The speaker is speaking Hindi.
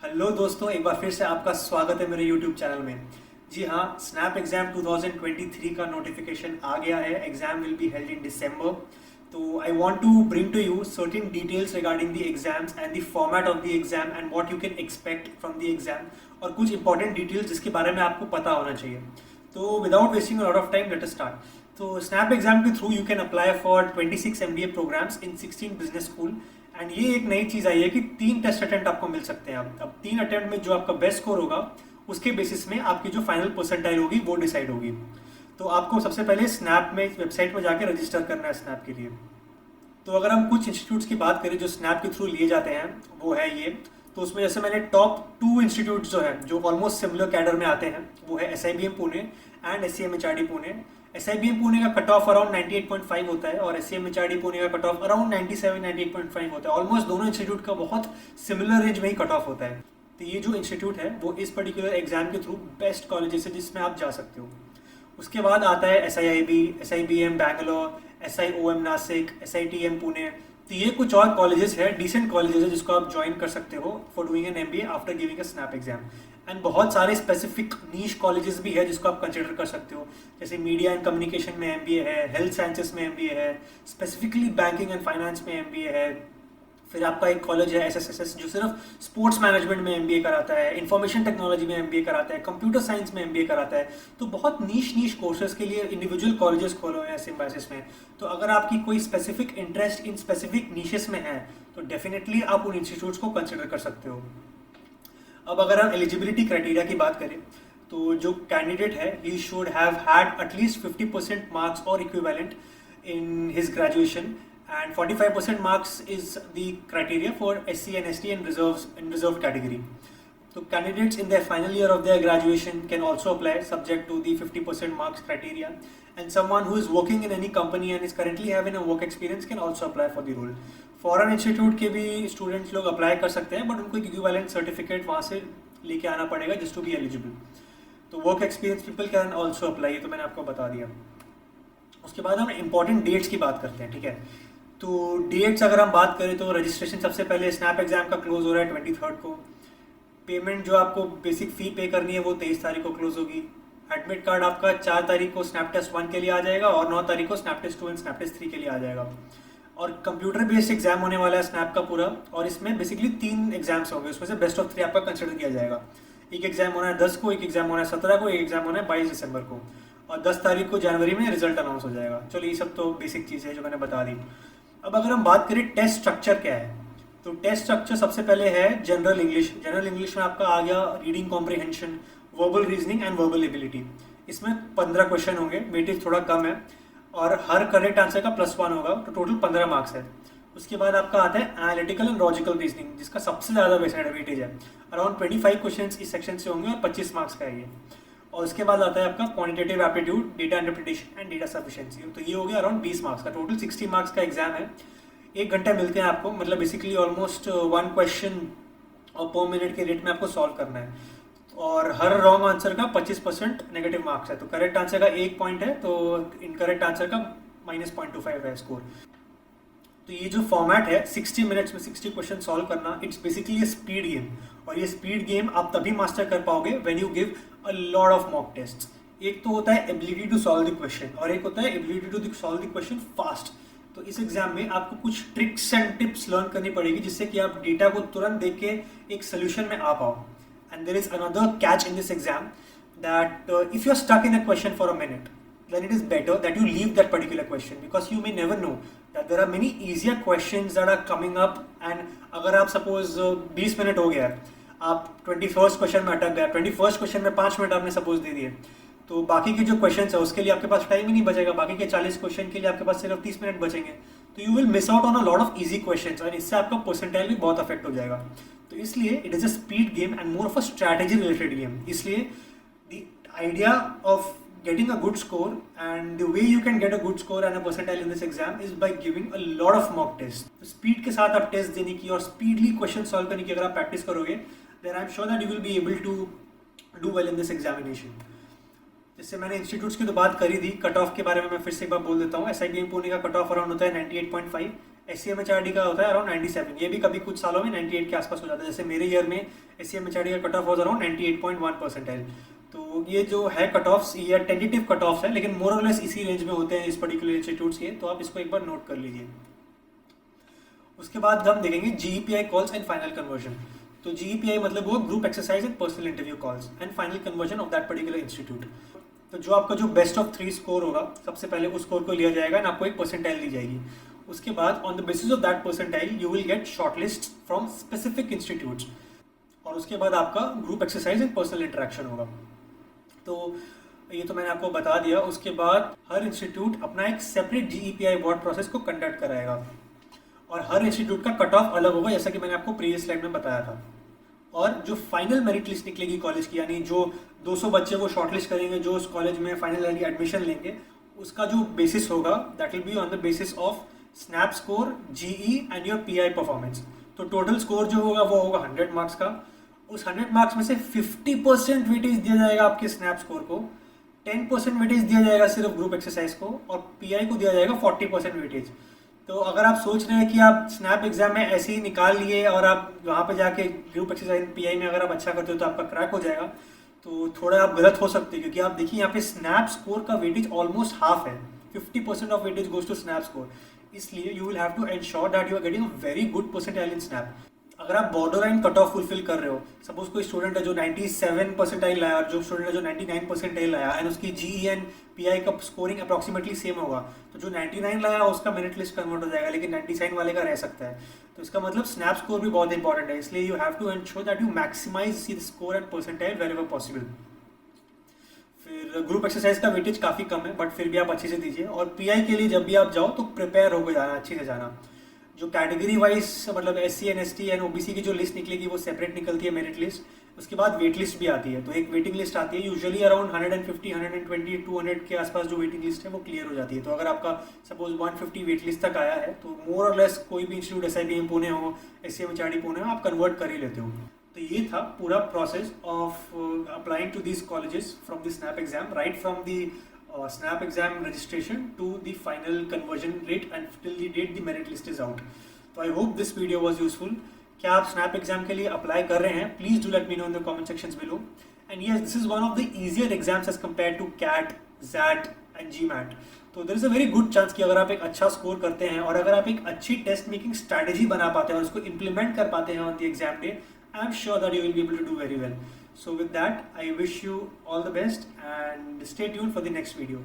हेलो दोस्तों, एक बार फिर से आपका स्वागत है मेरे यूट्यूब चैनल में। जी हाँ, स्नैप एग्जाम 2023 का नोटिफिकेशन आ गया है। Exam will be held in December. तो I want to bring to you certain details regarding the exams and the format of the exam and what you can expect from the exam, और कुछ इंपॉर्टेंट डिटेल्स जिसके बारे में आपको पता होना चाहिए। तो without wasting lot of time, let us start. तो स्नैप एग्जाम के through you can apply for 26 MBA programmes in 16 business school. And ये एक नई चीज़ आई है कि 3 टेस्ट अटेम्प्ट आपको मिल सकते हैं। अब 3 अटेम्प्ट में जो आपका बेस्ट स्कोर होगा उसके बेसिस में आपकी जो फाइनल परसेंटाइल होगी वो डिसाइड होगी। तो आपको सबसे पहले स्नैप में वेबसाइट में जाके रजिस्टर करना है स्नैप के लिए। तो अगर हम कुछ इंस्टीट्यूट्स की बात करें जो स्नैप के थ्रू लिए जाते हैं, वो है ये। तो उसमें जैसे मैंने टॉप 2 इंस्टीट्यूट जो है जो ऑलमोस्ट सिमिलर कैडर में आते हैं, वो है SIBM Pune and SCMHRD Pune. SIBM Pune का कट ऑफ अराउंड 98.5 होता है और SCMHRD पुणे का कट ऑफ अराउंड 97-98.5 होता है। ऑलमोस्ट दोनों इंस्टीट्यूट का बहुत सिमिलर रेंज में ही कट ऑफ होता है। तो ये जो इंस्टीट्यूट है वो इस पर्टिकुलर एग्जाम के थ्रू बेस्ट कॉलेजेस है जिसमें आप जा सकते हो। उसके बाद आता है SIIB, SIBM Bangalore, SIOM Nashik, SITM Pune. तो ये कुछ और कॉलेजेस है, डिसेंट कॉलेजेस है जिसको आप ज्वाइन कर सकते हो for doing an MBA after giving a snap exam. And बहुत सारे स्पेसिफिक नीश कॉलेजेस भी है जिसको आप कंसिडर कर सकते हो, जैसे मीडिया एंड कम्युनिकेशन में MBA है, हेल्थ साइंसेस में MBA है, स्पेसिफिकली बैंकिंग एंड फाइनेंस में MBA है। फिर आपका एक कॉलेज है SSSS जो सिर्फ स्पोर्ट्स मैनेजमेंट में MBA कराता है, इंफॉर्मेशन टेक्नोलॉजी में MBA कराता है, कंप्यूटर साइंस में MBA कराता है। तो बहुत नीश कोर्सेज के लिए इंडिविजुअल कॉलेजेस खोले हुए हैं सिम्बायसिस में। तो अगर आपकी कोई specific interest in specific niches में है तो डेफिनेटली आप उन इंस्टीट्यूट्स को कंसिडर कर सकते हो। अब अगर हम एलिजिबिलिटी क्राइटेरिया की बात करें तो जो कैंडिडेट है he should have had at least 50% marks और equivalent in his graduation, and 45% marks is the criteria for SC and ST and reserved category. So candidates in their final year of their graduation can also apply subject to the 50% marks criteria, and someone who is working in any company and is currently having a work experience can also apply for the role. Foreign institute के भी स्टूडेंट्स लोग अप्लाई कर सकते हैं, बट उनको इक्विवेलेंट सर्टिफिकेट वहाँ से लेके आना पड़ेगा जस्ट टू बी एलिजिबल। तो work experience people can also apply, ये तो मैंने आपको बता दिया। उसके बाद हम इंपॉर्टेंट डेट्स की बात करते हैं, ठीक है। तो डेट्स अगर हम बात करें तो रजिस्ट्रेशन सबसे पहले स्नैप एग्जाम का क्लोज हो रहा है 23 को। पेमेंट जो आपको बेसिक फ़ी पे करनी है वो 23 तारीख को क्लोज होगी। एडमिट कार्ड आपका 4 तारीख को स्नैप टेस्ट 1 के लिए आ जाएगा और 9 तारीख को SNAP test 2 and SNAP test 3 के लिए आ जाएगा। और कंप्यूटर बेस्ड एग्जाम होने वाला है स्नैप का पूरा, और इसमें बेसिकली 3 एग्जाम्स होंगे, उसमें से बेस्ट ऑफ 3 आपका कंसिडर किया जाएगा। एक एग्जाम होना है 10 को, एक एग्जाम होना है 17 को, एक एग्जाम होना है 22 दिसंबर को, और 10 तारीख को जनवरी में रिजल्ट अनाउंस हो जाएगा। चलो ये सब तो बेसिक चीज़ है जो मैंने बता दी। अब अगर हम बात करें टेस्ट स्ट्रक्चर क्या है, तो टेस्ट स्ट्रक्चर सबसे पहले है जनरल इंग्लिश। जनरल इंग्लिश में आपका आ गया reading comprehension, verbal reasoning and verbal ability. इसमें 15 क्वेश्चन होंगे, वेटेज थोड़ा कम है, और हर करेक्ट आंसर का +1 होगा, तो टोटल 15 मार्क्स है। उसके बाद आपका आता है एनालिटिकल एंड लॉजिकल रीजनिंग, जिसका सबसे ज़्यादा वेटेज है। अराउंड 25 क्वेश्चन इस सेक्शन से होंगे और 25 मार्क्स का है ये। और उसके बाद आता है आपका quantitative aptitude, data interpretation and data sufficiency. तो ये हो गया अराउंड 20 मार्क्स का। टोटल 60 मार्क्स का एग्जाम है। 1 घंटा मिलते हैं आपको, मतलब बेसिकली ऑलमोस्ट 1 क्वेश्चन और पर मिनट के रेट में आपको सॉल्व करना है। और हर रॉन्ग आंसर का 25% नेगेटिव मार्क्स है। तो करेक्ट आंसर का 1 पॉइंट है, तो इनकरेक्ट आंसर का -0.25 है स्कोर। तो ये जो फॉर्मेट है 60 मिनट्स में 60 क्वेश्चन सॉल्व करना, इट्स बेसिकली स्पीड गेम। और ये स्पीड गेम आप तभी मास्टर कर पाओगे when you give a lot of mock test. एक तो होता है ability to solve the question और एक होता है ability to solve the question fast. तो इस एग्जाम में आपको कुछ ट्रिक्स एंड टिप्स लर्न करनी पड़ेगी जिससे कि आप डेटा को तुरंत देख के एक सोल्यूशन में आ पाओ। And there is another catch in this exam that if you are stuck in a question for a minute, then it is better that you leave that particular question, because you may never know that there are many easier questions that are coming up। and अगर आप suppose 20 मिनट हो गया, आप 21st क्वेश्चन में अटक गया, 21st क्वेश्चन में 5 मिनट आपने सपोज दे दिए, तो बाकी के जो क्वेश्चन है उसके लिए आपके पास टाइम ही नहीं बचेगा। बाकी के 40 क्वेश्चन के लिए आपके पास सिर्फ 30 मिनट बचेंगे। तो you will miss out on a lot of easy questions और इससे आपका परसेंटाइल भी बहुत अफेक्ट हो जाएगा। तो इसलिए it is a speed game and more of a strategy related game. इसलिए the idea of getting a good score and the way you can get a good score and a percentile in this exam is by giving a lot of mock tests। तो स्पीड के साथ आप टेस्ट देने की और स्पीडली क्वेश्चन सॉल्व करने की अगर आप प्रैक्टिस करोगे, then I am sure that you will be able to do well in this examination. जैसे मैंने इंस्टीट्यूट्स की तो बात करी थी, कट ऑफ के बारे में मैं फिर से एक बार बोल देता हूँ। SIBM पुणे का कट ऑफ अराउंड होता है 98.5, SCMHRD का होता है अराउंड 97, ये भी कभी कुछ सालों में 98 के आसपास हो जाता है। जैसे मेरे ईयर में SCMHRD का cut off was around 98.1 percentile. तो ये जो है कट ऑफ्स, ये टेंटेटिव कट ऑफ्स है, लेकिन मोर और लेस इसी रेंज में होते हैं इस पर्टिकुलर इंस्टीट्यूट्स के, तो आप इसको एक बार नोट कर लीजिए। उसके बाद हम देखेंगे GEPI calls and final conversion. तो GEPI मतलब वो group exercise and personal interview calls and final conversion of that particular institute. तो जो आपका जो बेस्ट ऑफ 3 स्कोर होगा, सबसे पहले उस स्कोर को लिया जाएगा एंड आपको एक परसेंटाइल दी जाएगी। उसके बाद on the basis of that percentile you will get shortlist from specific institutes, और उसके बाद आपका group exercise and personal interaction होगा। तो ये तो मैंने आपको बता दिया। उसके बाद हर इंस्टीट्यूट अपना एक सेपरेट GEPI अवार्ड प्रोसेस को कंडक्ट कराएगा, और हर इंस्टीट्यूट का कट ऑफ अलग होगा, जैसा कि मैंने आपको प्रीवियस स्लाइड में बताया था। और जो फाइनल मेरिट लिस्ट निकलेगी कॉलेज की, यानी जो 200 बच्चे वो शॉर्टलिस्ट करेंगे जो उस कॉलेज में फाइनल एडमिशन लेंगे, उसका जो बेसिस होगा that will be on the basis of snap score, GE and your PI performance. तो टोटल स्कोर जो होगा वो होगा 100 मार्क्स का। उस 100 मार्क्स में से 50% वेटेज दिया जाएगा आपके स्नैप स्कोर को, 10% वेटेज दिया जाएगा सिर्फ ग्रुप एक्सरसाइज को, और PI को दिया जाएगा 40% वेटेज। तो अगर आप सोच रहे हैं कि आप स्नैप एग्जाम में ऐसे ही निकाल लिए और आप वहाँ पे जाके ग्रुप एक्सरसाइज PI में अगर आप अच्छा करते हो तो आपका क्रैक हो जाएगा, तो थोड़ा आप गलत हो सकते हैं। क्योंकि आप देखिए यहाँ पे स्नैप स्कोर का वेटेज ऑलमोस्ट हाफ है, 50% of weightage goes to SNAP score. इसलिए you will have to ensure that you are getting a very good percentile in SNAP. अगर आप borderline cut off fulfil कर रहे हो, सपोज कोई स्टूडेंट है जो 97 परसेंटाइल लाया और जो स्टूडेंट है जो 99 परसेंटाइल लाया, एंड उसकी GE एंड PI का स्कोरिंग अप्रॉक्सीमेटली सेम होगा, तो जो 99 लाया उसका मेरिट लिस्ट कन्वर्ट हो जाएगा, लेकिन 97 वाले का रह सकता है। तो इसका मतलब स्नैप स्कोर भी बहुत इंपॉर्टेंट है, इसलिए you have to ensure that you maximise the score and percentile wherever possible. फिर ग्रुप एक्सरसाइज का वेटेज काफ़ी कम है, बट फिर भी आप अच्छे से दीजिए। और PI के लिए जब भी आप जाओ तो प्रिपेयर होकर जाना, अच्छे से जाना। जो कैटेगरी वाइज मतलब SC and ST and OBC की जो लिस्ट निकलेगी वो सेपरेट निकलती है, मेरिट लिस्ट। उसके बाद वेट लिस्ट भी आती है, तो एक वेटिंग लिस्ट आती है, यूजुअली अराउंड 150, 120, 200 के आसपास जो वेटिंग लिस्ट है वो क्लियर हो जाती है। तो अगर आपका सपोज 150 वेट लिस्ट तक आया है, तो मोर और लेस कोई भी इंस्टीट्यूट SIBM पुणे हो, SCMHRD पुणे हो, आप कन्वर्ट कर ही लेते हो। तो ये था पूरा process of applying to these colleges from the SNAP exam, right from the snap exam registration to the final conversion rate and till the date the merit list is out. So I hope this video was useful. क्या आप snap exam के लिए अप्लाई कर रहे हैं? Please do let me know in the comment sections below. And yes, this is one of the easier exams as compared to CAT, ZAT and GMAT. तो there is a very good chance कि अगर आप एक अच्छा स्कोर करते हैं और अगर आप एक अच्छी टेस्ट मेकिंग स्ट्रैटेजी बना पाते हैं और उसको इम्प्लीमेंट कर पाते हैं on the exam day, I am sure that you will be able to do very well. So with that, I wish you all the best and stay tuned for the next video.